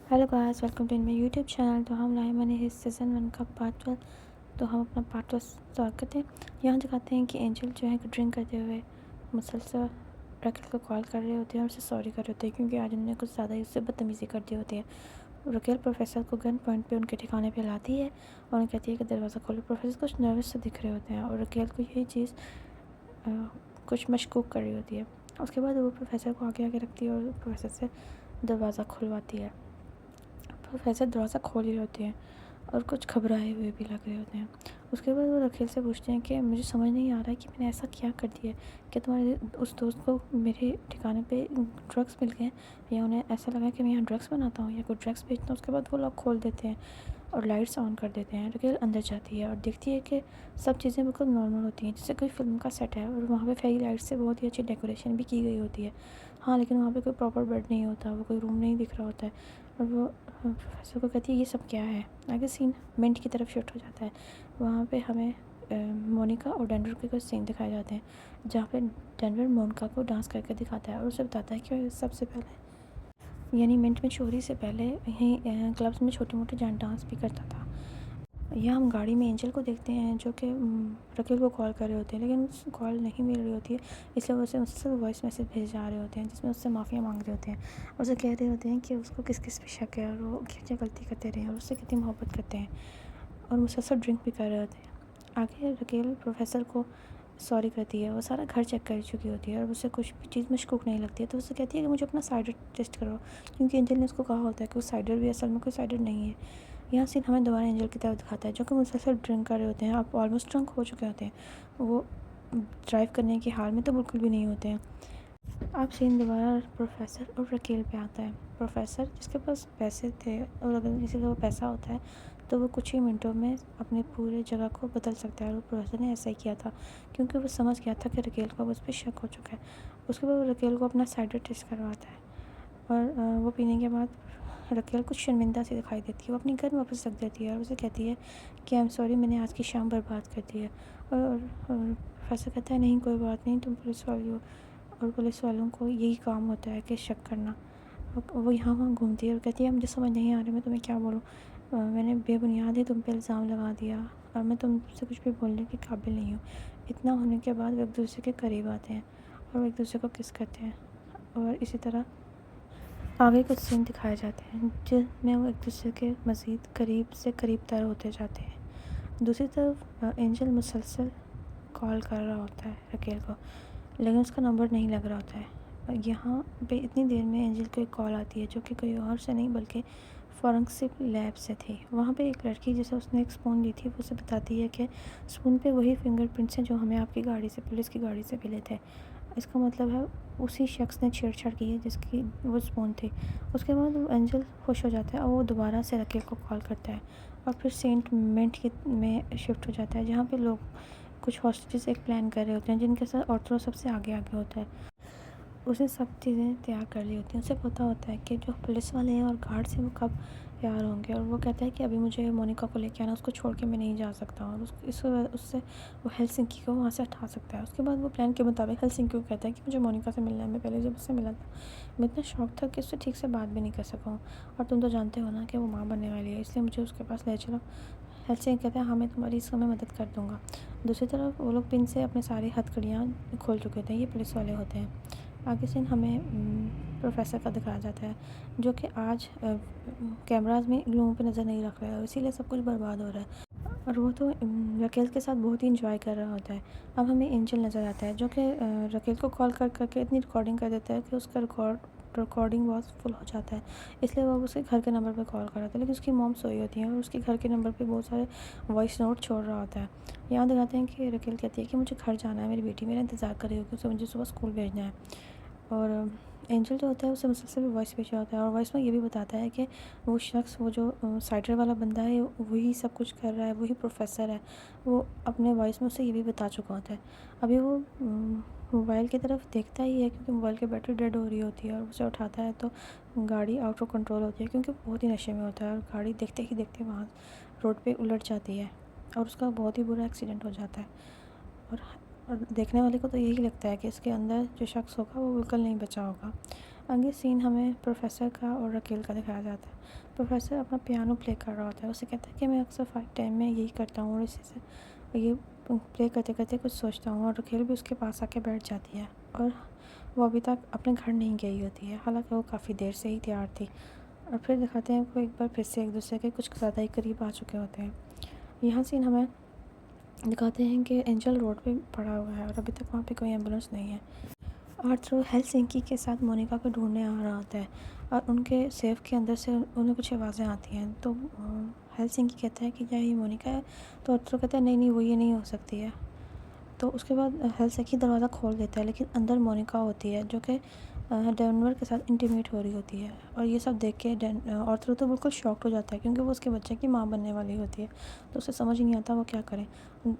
Hello guys, welcome to my YouTube channel. तो हम लाए मैंने इस सीज़न 1 का पार्ट 12। तो हम अपना पार्ट 12 स्टार्ट करते हैं। यहाँ दिखाते हैं कि एंजल जो है ड्रिंक करते हुए मुसलसल रकेल को कॉल कर रहे होते हैं और उससे सॉरी कर रहे होते हैं क्योंकि आज उन्होंने कुछ ज़्यादा ही उससे बदतमीज़ी कर दी होती है। रकेल प्रोफेसर को गन पॉइंट पे उनके ठिकाने पे लाती है और उन्हें कहती है कि दरवाज़ा खोलो। प्रोफेसर कुछ नर्वस से दिख रहे होते हैं और रकेल को यही चीज़ कुछ मशकूक कर रही होती है। उसके बाद वो प्रोफेसर को आगे आगे रखती है और प्रोफेसर से दरवाज़ा खुलवाती है। प्रोफेसर दरवाज़ा खोल ही होते हैं और कुछ घबराए हुए भी लग रहे होते हैं। उसके बाद वो रकेल से पूछते हैं कि मुझे समझ नहीं आ रहा है कि मैंने ऐसा क्या कर दिया है कि तुम्हारे उस दोस्त को मेरे ठिकाने पे ड्रग्स मिल गए या उन्हें ऐसा लगा कि मैं यहाँ ड्रग्स बनाता हूँ या कोई ड्रग्स बेचता हूँ। उसके बाद वो लॉक खोल देते हैं और लाइट्स ऑन कर देते हैं। रकेल अंदर जाती है और देखती है कि सब चीज़ें बिल्कुल नॉर्मल होती हैं जैसे कोई फिल्म का सेट है और वहाँ पे फेरी लाइट से बहुत ही अच्छी डेकोरेशन भी की गई होती है। हाँ, लेकिन वहाँ पे कोई प्रॉपर बेड नहीं होता, वो कोई रूम नहीं दिख रहा होता है। और वो प्रोफेसर को कहती है ये सब क्या है। आगे सीन मिंट की तरफ शिफ्ट हो जाता है। वहाँ पे हमें मोनिका और डेनवर के कुछ सीन दिखाए जाते हैं जहाँ पे डेनवर मोनिका को डांस करके दिखाता है और उसे बताता है कि सबसे पहले यानी मिंट में चोरी से पहले यहीं क्लब्स में छोटे मोटे जान डांस भी करता था। यहाँ हम गाड़ी में एंजल को देखते हैं जो कि रकील को कॉल कर रहे होते हैं लेकिन कॉल नहीं मिल रही होती है, इसलिए वो उसे उससे वॉइस मैसेज भेज जा रहे होते हैं जिसमें उससे माफ़िया मांग रहे होते हैं और उसे कह रहे होते हैं कि उसको किस किस पे शक है और वो क्या क्या गलती करते रहे हैं और उससे कितनी मोहब्बत करते हैं और मुसलसल ड्रिंक भी कर रहे होते हैं। आगे रकेल प्रोफेसर को सॉरी कहती है। वो सारा घर चेक कर चुकी होती है और उसे कुछ भी चीज़ मशकूक नहीं लगती है तो उससे कहती है कि मुझे अपना साइडर टेस्ट करो क्योंकि एंजल ने उसको कहा होता है कि वो साइडर भी असल में कोई साइडर नहीं है। यहाँ सीन हमें दोबारा एंजल की तरफ दिखाता है जो कि मुसलसल ड्रिंक कर रहे होते हैं। आप ऑलमोस्ट ड्रंक हो चुके होते हैं, वो ड्राइव करने के हाल में तो बिल्कुल भी नहीं होते हैं। अब सीन दोबारा प्रोफेसर और रकेल पे आता है। प्रोफेसर जिसके पास पैसे थे और अगर किसी का पैसा होता है तो वो कुछ ही मिनटों में अपने पूरे जगह को बदल सकता है और प्रोफेसर ने ऐसा ही किया था क्योंकि वो समझ गया था कि रकेल को उस पर शक हो चुका है। उसके बाद वो रकेल को अपना साइडर टेस्ट करवाता है और वो पीने के बाद रकेल कुछ शर्मिंदा सी दिखाई देती है। वो अपनी घर वापस रख देती है और उसे कहती है कि आई एम सॉरी, मैंने आज की शाम बर्बाद कर दी है। और प्रोफेसर कहता है नहीं कोई बात नहीं, तुम पुलिस वाली हो और पुलिस वालों को यही काम होता है कि शक करना। वो यहाँ वहाँ घूमती है और कहती है मुझे समझ नहीं आ रहा मैं तुम्हें क्या बोलूँ, मैंने बेबुनियाद ही तुम पे इल्ज़ाम लगा दिया और मैं तुमसे कुछ भी बोलने के काबिल नहीं हूँ। इतना होने के बाद वो एक दूसरे के करीब आते हैं और वो एक दूसरे को किस करते हैं और इसी तरह आगे कुछ सीन दिखाए जाते हैं जिनमें वो एक दूसरे के मज़ीद करीब से करीब तर होते जाते हैं। दूसरी तरफ एंजल मुसलसल कॉल कर रहा होता है रकेल को लेकिन उसका नंबर नहीं लग रहा होता है। यहाँ पे इतनी देर में एंजल को एक कॉल आती है जो कि कोई और से नहीं बल्कि फॉरेंसिक लैब से थी। वहाँ पे एक लड़की जिसे उसने एक स्पून ली थी वो उसे बताती है कि स्पून पे वही फिंगरप्रिंट्स हैं जो हमें आपकी गाड़ी से, पुलिस की गाड़ी से मिले थे। इसका मतलब है उसी शख्स ने छेड़छाड़ की है जिसकी वो स्पून थी। उसके बाद वो एंजल खुश हो जाता है और वो दोबारा से रकेल को कॉल करता है और फिर सेंट मिंट की में शिफ्ट हो जाता है जहाँ पे लोग कुछ हॉस्टेजेस एक प्लान कर रहे होते हैं जिनके साथ ऑर्थो सबसे आगे आगे होता है। उसने सब चीज़ें तैयार कर ली होती हैं। उसे पता होता है कि जो पुलिस वाले हैं और गार्ड्स हैं वो कब तैयार होंगे और वो कहता है कि अभी मुझे मोनिका को लेके आना, उसको छोड़ के मैं नहीं जा सकता और उससे वो हेलसिंकी को वहाँ से हटा सकता है। उसके बाद वो प्लान के मुताबिक हेलसिंकी को कहता है कि मुझे मोनिका से मिलना है। मैं पहले जब उससे मिला था मैं इतना शौक था कि उससे ठीक से बात भी नहीं कर सका हूँ और तुम तो जानते हो ना कि वो माँ बनने वाली है, इसलिए मुझे उसके पास ले चलो। हेलसिंकी कहता है हाँ मैं तुम्हारी इस समय मदद कर दूँगा। दूसरी तरफ वो लोग पिन से अपने सारी हथकड़ियाँ खोल चुके थे। ये पुलिस वाले होते हैं। आगे सीन हमें प्रोफेसर का दिखाया जाता है जो कि आज कैमराज में इन लोगों पे नज़र नहीं रख रहा है और इसीलिए सब कुछ बर्बाद हो रहा है और वो तो रकेल के साथ बहुत ही इंजॉय कर रहा होता है। अब हमें एंजल नज़र आता है जो कि रकेल को कॉल कर करके इतनी रिकॉर्डिंग कर देता है कि उसका रिकॉर्डिंग बहुत फुल हो जाता है, इसलिए वो उसके घर के नंबर पे कॉल कर रहा था लेकिन उसकी मॉम सोई होती है और उसके घर के नंबर पे बहुत सारे वॉइस नोट छोड़ रहा होता है। यहाँ दिखाते हैं कि रकेल कहती है कि मुझे घर जाना है, मेरी बेटी मेरा इंतज़ार कर रही होगी, उसे मुझे सुबह स्कूल भेजना है। और एंजल जो होता है उसे मुसलसल वॉइस भेजा होता है और वॉइस में ये भी बताता है कि वो शख्स, वो जो साइडर वाला बंदा है वही सब कुछ कर रहा है, वही प्रोफेसर है। वो अपने वॉइस में उसे ये भी बता चुका होता है। अभी वो मोबाइल की तरफ देखता ही है क्योंकि मोबाइल की बैटरी डेड हो रही होती है और उसे उठाता है तो गाड़ी आउट ऑफ कंट्रोल होती है क्योंकि वो बहुत ही नशे में होता है और गाड़ी देखते ही देखते वहाँ रोड पे उलट जाती है और उसका बहुत ही बुरा एक्सीडेंट हो जाता है। और और देखने वाले को तो यही लगता है कि इसके अंदर जो शख्स होगा वो बिल्कुल नहीं बचा होगा। आगे सीन हमें प्रोफेसर का और रकेल का दिखाया जाता है। प्रोफेसर अपना पियानो प्ले कर रहा होता है। उसे कहता है कि मैं अक्सर फाइट टाइम में यही करता हूँ और इसी से ये प्ले करते करते कुछ सोचता हूँ। और रकेल भी उसके पास आके बैठ जाती है और वो अभी तक अपने घर नहीं गई होती है, हालांकि वो काफ़ी देर से ही तैयार थी। और फिर दिखाते हैं वो एक बार फिर से एक दूसरे के कुछ ज़्यादा ही करीब आ चुके होते हैं। यहाँ सीन हमें दिखाते हैं कि एंजल रोड पे पड़ा हुआ है और अभी तक वहाँ पे कोई एम्बुलेंस नहीं है। आर्थर हेलसिंकी के साथ मोनिका को ढूंढने आ रहा होता है और उनके सेफ के अंदर से उन्हें कुछ आवाज़ें आती हैं। तो हेलसिंकी कहता है कि क्या ये मोनिका है? तो आर्थर कहता है नहीं नहीं, वो ये नहीं हो सकती है। तो उसके बाद हेलसिंकी दरवाज़ा खोल देता है, लेकिन अंदर मोनिका होती है जो कि डेनवर के साथ इंटीमेट हो रही होती है। और ये सब देख के आर्थर तो बिल्कुल शॉक्ड हो जाता है, क्योंकि वो उसके बच्चे की माँ बनने वाली होती है। तो उसे समझ ही नहीं आता वो क्या करें।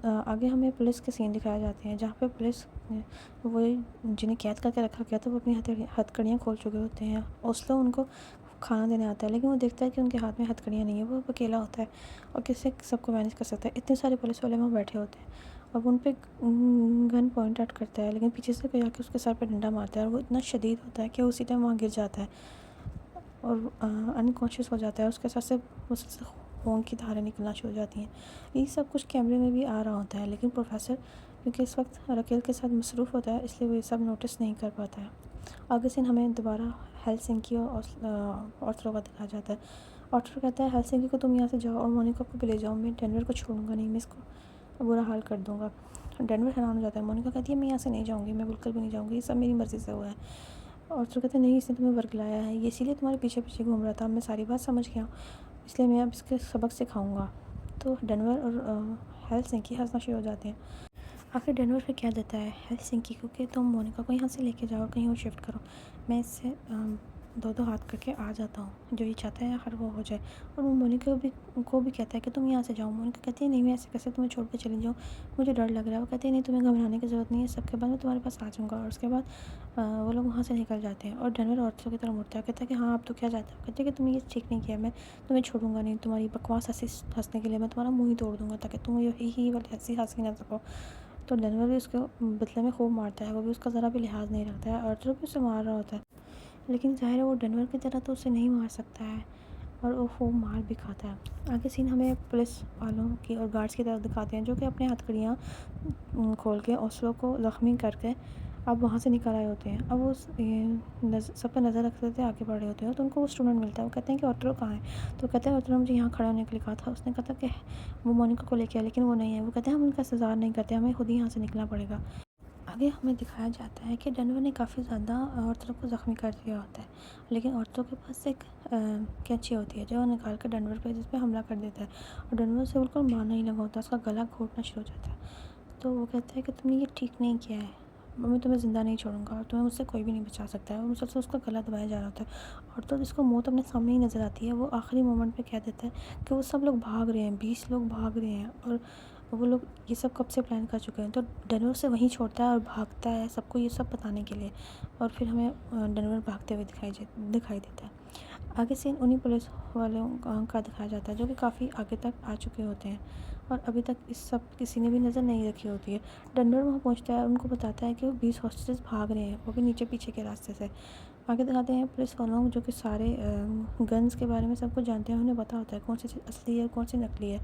आगे हमें पुलिस के सीन दिखाए जाते हैं, जहाँ पे पुलिस वो जिन्हें कैद करके रखा गया था वो अपनी हथकड़ियाँ खोल चुके होते हैं। ओस्लो उनको खाना देने आता है, लेकिन वो देखता है कि उनके हाथ में हथकड़ियाँ नहीं है, वो अकेला होता है और किससे सबको मैनेज कर सकता है। इतने सारे पुलिस वाले वहाँ बैठे होते हैं और उन पे गन पॉइंट आउट करता है, लेकिन पीछे से कोई आके उसके सर पे डंडा मारता है और वो इतना शदीद होता है कि उसी टाइम वहाँ गिर जाता है और अनकॉन्शियस हो जाता है। उसके सर से खून की धारें निकलना शुरू हो जाती हैं। ये सब कुछ कैमरे में भी आ रहा होता है, लेकिन प्रोफेसर क्योंकि इस वक्त रकेल के साथ मसरूफ़ होता है, इसलिए वो ये सब नोटिस नहीं कर पाता है। आगे से हमें दोबारा हेलसिंकी और ऑस्लो का दिखाया जाता है। ऑस्लो कहता है हेलसिंकी को तुम यहाँ से जाओ और मोनिका को भी ले जाओ, मैं डेनवर को छोड़ूंगा नहीं, मैं इसको बुरा हाल कर दूंगा। डेनवर हैरान हो जाता है। मोनिका कहती है मैं यहाँ से नहीं जाऊँगी, मैं बिल्कुल भी नहीं जाऊँगी, ये सब मेरी मर्ज़ी से हुआ है। और तो कहते हैं नहीं, इसने तुम्हें वर्गलाया है, ये इसीलिए तुम्हारे पीछे पीछे घूम रहा था, मैं सारी बात समझ गया हूँ, इसलिए मैं अब इसके सबक सिखाऊंगा। तो डेनवर और हेलसिंकी हंसना शुरू हो जाते हैं। आखिर डेनवर फिर कह देता है हेलसिंकी को कि तुम मोनिका को यहाँ से लेके जाओ, कहीं और शिफ्ट करो, मैं इससे दो दो हाथ करके आ जाता हूँ, जो ये चाहता है आखिर वो हो जाए। और वो मोनिका को भी कहता है कि तुम यहाँ से जाओ। मोनिका कहती है नहीं, मैं ऐसे कैसे तुम्हें छोड़ के चली जाऊँ, मुझे डर लग रहा है। वो कहती है नहीं, तुम्हें घबराने की ज़रूरत नहीं है, सबके बाद मैं तुम्हारे पास आ जाऊँगा। और उसके बाद वो लोग वहाँ से निकल जाते हैं और डेनवर औरतों की तरफ मुड़ता है, कहता है कि हाँ अब तो क्या चाहता है। कहते हैं कि तुमने ये ठीक नहीं किया, मैं तुम्हें छोड़ूंगा नहीं, तुम्हारी बकवास हंसने के लिए मैं तुम्हारा मुँह ही तोड़ दूँगा, ताकि तुम यही वाली हंसी हंस ही ना सको। तो डेनवर भी उसको बदले में खूब मारता है, वो भी उसका ज़रा भी लिहाज नहीं रखता है। आर्थर भी उसे मार रहा होता है, लेकिन ज़ाहिर है वो डेनवर की तरह तो उसे नहीं मार सकता है और वो खूब मार भी खाता है। आगे सीन हमें पुलिस वालों की और गार्ड्स की तरफ दिखाते हैं, जो कि अपने हथकड़ियाँ खोल के ओस्लो को ज़ख्मी करके अब वहाँ से निकल आए होते हैं। अब वो सब पे नज़र रखते थे, आगे बढ़ रहे होते हैं। तो उनको वो स्टूडेंट मिलता है, वो कहते हैं कि ऑटो कहाँ है? तो कहते हैं ऑटो ने मुझे यहाँ खड़ा होने के लिए कहा था, उसने कहा था कि वो मोनिका को लेके आए, लेकिन वो नहीं है। वो कहते हैं हम उनका इंतज़ार नहीं करते, हमें खुद ही यहाँ से निकलना पड़ेगा। आगे हमें दिखाया जाता है कि डेनवर ने काफ़ी ज़्यादा औरतों को ज़ख्मी कर दिया होता है, लेकिन औरतों के पास एक कैंची होती है जो निकाल कर डेनवर पे जिस पे हमला कर देता है और डेनवर से बिल्कुल मारना ही लगा होता है, उसका गला घोटना शुरू हो जाता है। तो वो कहता है कि तुमने ये ठीक नहीं किया है, मैं तुम्हें ज़िंदा नहीं छोड़ूंगा और तुम्हें मुझसे कोई भी नहीं बचा सकता है। और मुझसे उसका गला दबाया जा रहा होता है और तो जिसको मौत अपने सामने ही नज़र आती है, वो आखिरी मोमेंट पे कह देता है कि वो सब लोग भाग रहे हैं, 20 लोग भाग रहे हैं और वो लोग ये सब कब से प्लान कर चुके हैं। तो डेनवर से वहीं छोड़ता है और भागता है सबको ये सब बताने के लिए, और फिर हमें डेनवर भागते हुए दिखाई देता है। आगे सीन उन्हीं पुलिस वालों का दिखाया जाता है, जो कि काफ़ी आगे तक आ चुके होते हैं और अभी तक इस सब किसी ने भी नज़र नहीं रखी होती है। डेनवर वहाँ पहुँचता है और उनको बताता है कि वो 20 हॉस्टेजेस भाग रहे हैं, वो भी नीचे पीछे के रास्ते से। आगे दिखाते हैं पुलिस वालों जो कि सारे गन्स के बारे में सब कुछ जानते हैं, उन्हें पता होता है कौन सी चीज़ असली है कौन सी नकली है।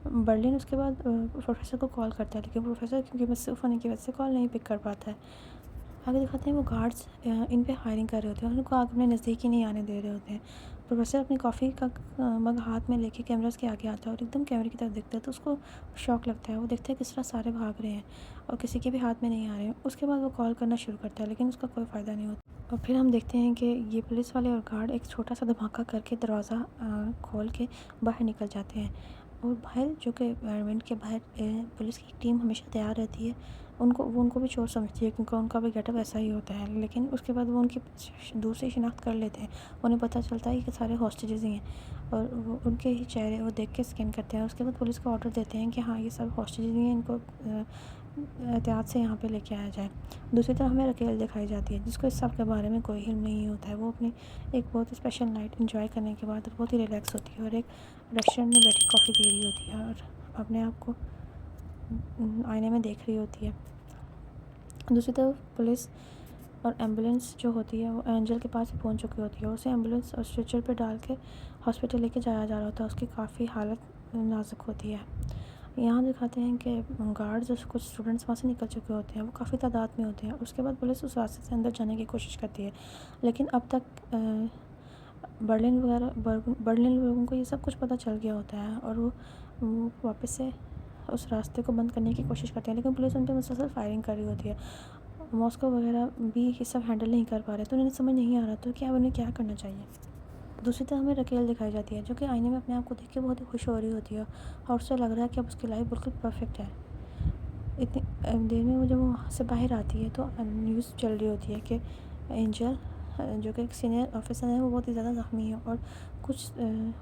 बर्लिन उसके बाद प्रोफेसर को कॉल करता है, लेकिन प्रोफेसर क्योंकि मसरूफ़ होने की वजह से कॉल नहीं पिक कर पाता है। आगे दिखाते हैं वो गार्ड्स इन पे फायरिंग कर रहे होते हैं, उनको आग अपने नज़दीक ही नहीं आने दे रहे होते हैं। प्रोफेसर अपनी कॉफ़ी का मग हाथ में लेके कैमरास के आगे आता है और एकदम कैमरे की तरफ देखता है, तो उसको शौक लगता है। वो देखता है किस तरह सारे भाग रहे हैं और किसी के भी हाथ में नहीं आ रहे हैं। उसके बाद वो कॉल करना शुरू करता है, लेकिन उसका कोई फ़ायदा नहीं होता। और फिर हम देखते हैं कि ये पुलिस वाले और गार्ड एक छोटा सा धमाका करके दरवाज़ा खोल के बाहर निकल जाते हैं। और बाहर जो कि एनवायरनमेंट के बाहर पुलिस की टीम हमेशा तैयार रहती है। उनको भी चोर समझती है, क्योंकि उनका भी गेटअप ऐसा ही होता है। लेकिन उसके बाद वो उनकी दूर से शिनाख्त कर लेते हैं, उन्हें पता चलता है कि सारे हॉस्टेजेस ही हैं और वो उनके ही चेहरे वो देख के स्कैन करते हैं। उसके बाद पुलिस को ऑर्डर देते हैं कि हाँ ये सब हॉस्टेजेस ही हैं, इनको एहतियात से यहाँ पे लेके आया जाए। दूसरी तरफ हमें रकेल दिखाई जाती है, जिसको इस सब के बारे में कोई इल्म नहीं होता है। वो अपनी एक बहुत स्पेशल नाइट एंजॉय करने के बाद बहुत ही रिलैक्स होती है और एक रेस्टोरेंट में बैठी कॉफ़ी पी रही होती है और अपने आप को आईने में देख रही होती है। दूसरी तरफ पुलिस और एम्बुलेंस जो होती है वो एंजल के पास ही पहुंच चुकी होती है। उसे एम्बुलेंस और स्ट्रेचर पे डाल के हॉस्पिटल लेके जाया जा रहा होता है। उसकी काफ़ी हालत नाजुक होती है। यहाँ दिखाते हैं कि गार्ड्स और कुछ स्टूडेंट्स वहाँ से निकल चुके होते हैं, वो काफ़ी तादाद में होते हैं। उसके बाद पुलिस उस रास्ते से अंदर जाने की कोशिश करती है, लेकिन अब तक बर्लिन लोगों को ये सब कुछ पता चल गया होता है और वो वापस से उस रास्ते को बंद करने की कोशिश करते हैं, लेकिन पुलिस उन पर मुसलसल फायरिंग कर रही होती है। मॉस्को वगैरह भी ये सब हैंडल नहीं कर पा रहे, तो उन्हें समझ नहीं आ रहा था कि अब उन्हें क्या करना चाहिए। दूसरी तरफ हमें रकेल दिखाई जाती है, जो कि आईने में अपने आप को देख के बहुत ही खुश हो रही होती है और उसे लग रहा है कि अब उसकी लाइफ बिल्कुल परफेक्ट है। इतनी देर में वो जब वो वहाँ से बाहर आती है तो न्यूज़ चल रही होती है कि एंजल जो कि एक सीनियर ऑफिसर है वो बहुत ही ज़्यादा ज़ख्मी है और कुछ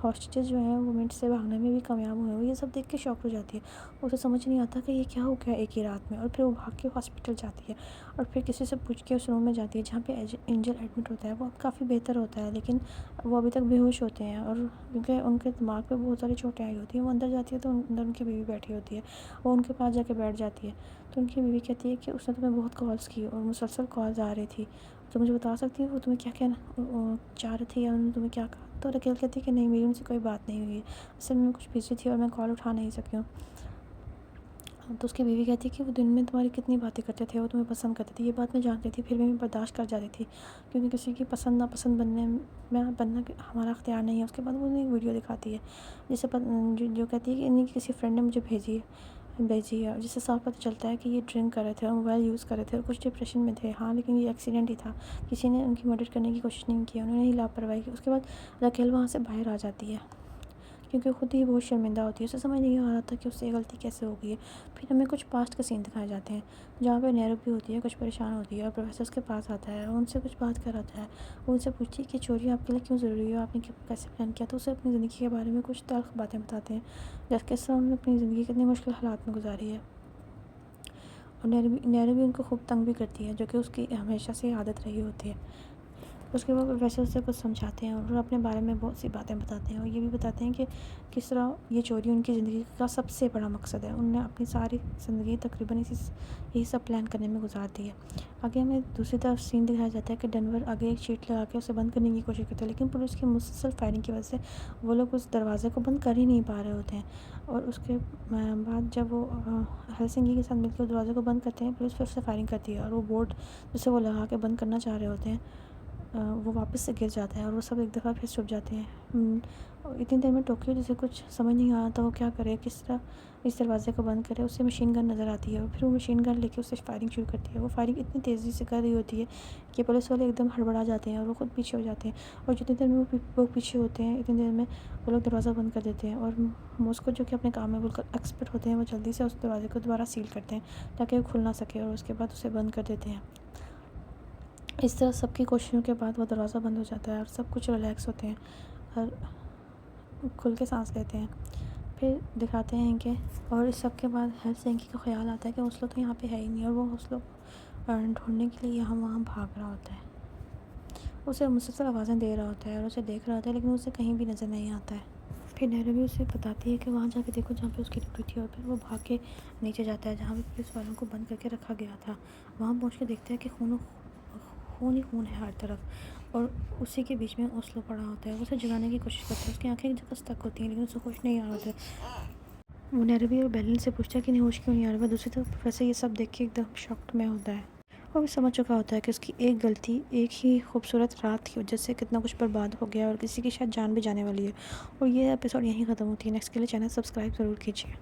हॉस्टेजेस जो हैं वो मिनट से भागने में भी कामयाब हुए हैं। वो ये सब देख के शॉक हो जाती है। उसे समझ नहीं आता कि ये क्या हो गया एक ही रात में, और फिर वो भाग के हॉस्पिटल जाती है और फिर किसी से पूछ के उस रूम में जाती है जहाँ पे एंजल एडमिट होता है। वो अब काफ़ी बेहतर होता है, लेकिन वो अभी तक बेहोश होते हैं और क्योंकि उनके दिमाग पे बहुत सारी चोटें आई होती हैं। वो अंदर जाती है तो अंदर उनकी बीवी बैठी होती है। वो उनके पास जाके बैठ जाती है तो उनकी बीवी कहती है कि उसने तुम्हें बहुत कॉल्स की और मुसलसल कॉल्स आ रही थी, तो मुझे बता सकती हो वो तुम्हें क्या कहना चाह रही थी या उन्होंने तुम्हें क्या कहा। तो रकेल कहती है कि नहीं, मेरी उनसे कोई बात नहीं हुई है, असल में मैं कुछ बिजी थी और मैं कॉल उठा नहीं सकी हूँ। तो उसकी बीवी कहती है कि वो दिन में तुम्हारी कितनी बातें करते थे, वो तुम्हें पसंद करते थे, ये बात मैं जानती थी, फिर भी मैं बर्दाश्त कर जाती थी क्योंकि किसी की पसंद नापसंद बनना हमारा अख्तियार नहीं है। उसके बाद वो एक वीडियो दिखाती है जिसे जो कहती है कि इन्हीं किसी फ्रेंड ने मुझे भेजी है, जिससे साफ पता चलता है कि ये ड्रिंक कर रहे थे और मोबाइल यूज़ कर रहे थे और कुछ डिप्रेशन में थे। हाँ, लेकिन ये एक्सीडेंट ही था, किसी ने उनकी मदद करने की कोशिश नहीं की, उन्होंने ही लापरवाही की। उसके बाद रकेल वहाँ से बाहर आ जाती है क्योंकि खुद ही बहुत शर्मिंदा होती है। उसे समझ नहीं आ रहा था कि उससे गलती कैसे हो गई है। फिर हमें कुछ पास्ट के सीन दिखाए जाते हैं जहाँ पे नैरो भी होती है, कुछ परेशान होती है और प्रोफेसर उसके पास आता है और उनसे कुछ बात कराता है। वो उनसे पूछती है कि चोरी आपके लिए क्यों ज़रूरी है, आपने कैसे प्लान किया। तो उसे अपनी ज़िंदगी के बारे में कुछ तल्ख बातें बताते हैं, जैसे कि उन्होंने अपनी ज़िंदगी कितनी मुश्किल हालात में गुजारी है। और नैरो भी उनको खूब तंग भी करती है, जो कि उसकी हमेशा से आदत रही होती है। उसके बाद प्रोफेसर उससे कुछ समझाते हैं और अपने बारे में बहुत सी बातें बताते हैं और ये भी बताते हैं कि किस तरह ये चोरी उनकी ज़िंदगी का सबसे बड़ा मकसद है। उन्होंने अपनी सारी ज़िंदगी तकरीबन यही सब प्लान करने में गुजार दी है। आगे हमें दूसरी तरफ सीन दिखाया जाता है कि डेनवर आगे एक चीट लगा के उसे बंद करने की कोशिश करते हैं, लेकिन पुलिस की मुसलसल फायरिंग की वजह से वो लोग उस दरवाज़े को बंद कर ही नहीं पा रहे होते हैं। और उसके बाद जब वो हेलसिंकी के साथ मिलकर उस दरवाज़े को बंद करते हैं, पुलिस फिर से फायरिंग करती है और वो बोर्ड जिसे वो लगा के बंद करना चाह रहे होते हैं वो वापस से गिर जाता है और वो सब एक दफ़ा फिर छुप जाते हैं। और इतनी देर में टोक्यो जिसे कुछ समझ नहीं आ रहा था वो क्या करे, किस तरह इस दरवाज़े को बंद करे। उसे मशीन गन नज़र आती है और फिर वो मशीन गन लेके उससे फायरिंग शुरू करती है। वो फायरिंग इतनी तेज़ी से कर रही होती है कि पुलिस वाले एकदम हड़बड़ा जाते हैं और वो खुद पीछे हो जाते हैं। और जितनी देर में वो पीछे होते हैं, इतनी देर में वो लोग दरवाज़ा बंद कर देते हैं। और मॉस्को जो कि अपने काम में बिल्कुल एक्सपर्ट होते हैं, वो जल्दी से उस दरवाज़े को दोबारा सील करते हैं ताकि वो खुल ना सके, और उसके बाद उसे बंद कर देते हैं। इस तरह सबकी कोशिशों के बाद वो दरवाज़ा बंद हो जाता है और सब कुछ रिलैक्स होते हैं और खुल के सांस लेते हैं। फिर दिखाते हैं कि और इस सब के बाद हेलसिंकी का ख्याल आता है कि ओस्लो तो यहाँ पे है ही नहीं, और वो ओस्लो ढूंढने के लिए यहाँ वहाँ भाग रहा होता है। उसे मुसलसल आवाज़ें दे रहा होता है और उसे देख रहा होता है, लेकिन उसे कहीं भी नज़र नहीं आता है। फिर नैरो भी उसे बताती है कि वहाँ जाके देखो जहाँ पे उसकी ड्यूटी थी, और फिर वो भाग के नीचे जाता है जहाँ पे पुलिस वालों को बंद करके रखा गया था। वहाँ पहुँच के देखता है कि खून ही खून है हर तरफ, और उसी के बीच में ओस्लो पड़ा होता है। वो उसे जगाने की कोशिश करता है, उसकी आंखें एक जगह स्टक होती हैं, लेकिन उसे होश नहीं आ रहा होता है। वो नैरोबी और बेलिन से पूछता है कि नहीं, होश क्यों नहीं आ रहा। दूसरी तरफ प्रोफेसर ये सब देख के एकदम शॉक्ड में होता है। वो भी समझ चुका होता है कि उसकी एक गलती एक ही खूबसूरत रात की वजह से कितना कुछ बर्बाद हो गया और किसी की शायद जान भी जाने वाली है। और ये एपिसोड यहीं ख़त्म होती है। नेक्स्ट के लिए चैनल सब्सक्राइब ज़रूर कीजिए।